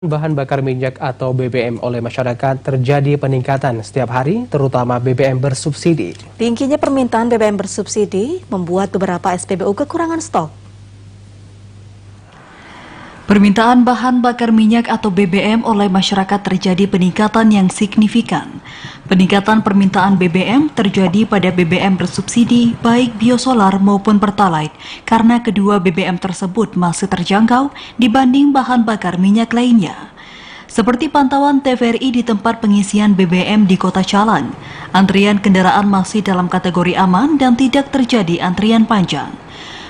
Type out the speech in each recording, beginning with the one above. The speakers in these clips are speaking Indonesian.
Bahan bakar minyak atau BBM oleh masyarakat terjadi peningkatan setiap hari, terutama BBM bersubsidi. Tingginya permintaan BBM bersubsidi membuat beberapa SPBU kekurangan stok. Permintaan bahan bakar minyak atau BBM oleh masyarakat terjadi peningkatan yang signifikan. Peningkatan permintaan BBM terjadi pada BBM bersubsidi baik biosolar maupun pertalite karena kedua BBM tersebut masih terjangkau dibanding bahan bakar minyak lainnya. Seperti pantauan TVRI di tempat pengisian BBM di Kota Calang, antrian kendaraan masih dalam kategori aman dan tidak terjadi antrian panjang.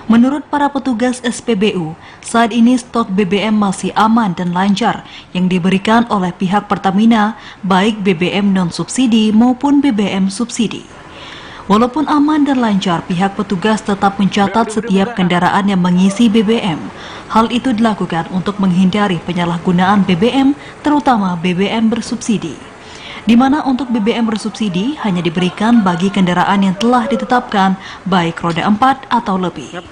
Menurut para petugas SPBU, saat ini stok BBM masih aman dan lancar yang diberikan oleh pihak Pertamina, baik BBM non-subsidi maupun BBM subsidi. Walaupun aman dan lancar, pihak petugas tetap mencatat setiap kendaraan yang mengisi BBM. Hal itu dilakukan untuk menghindari penyalahgunaan BBM, terutama BBM bersubsidi, di mana untuk BBM bersubsidi hanya diberikan bagi kendaraan yang telah ditetapkan, baik roda 4 atau lebih.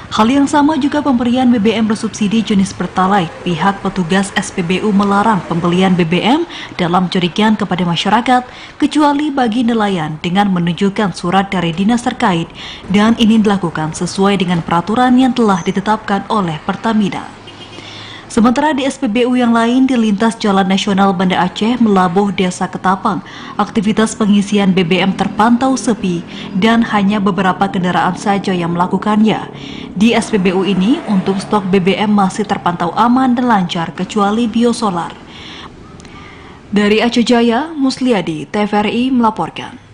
Hal yang sama juga pemberian BBM bersubsidi jenis Pertalite. Pihak petugas SPBU melarang pembelian BBM dalam curigan kepada masyarakat, kecuali bagi nelayan dengan menunjukkan surat dari dinas terkait, dan ini dilakukan sesuai dengan peraturan yang telah ditetapkan oleh Pertamina. Sementara di SPBU yang lain di lintas Jalan Nasional Banda Aceh Melabuh Desa Ketapang, aktivitas pengisian BBM terpantau sepi dan hanya beberapa kendaraan saja yang melakukannya. Di SPBU ini, untuk stok BBM masih terpantau aman dan lancar kecuali biosolar. Dari Aceh Jaya, Musliadi, TVRI melaporkan.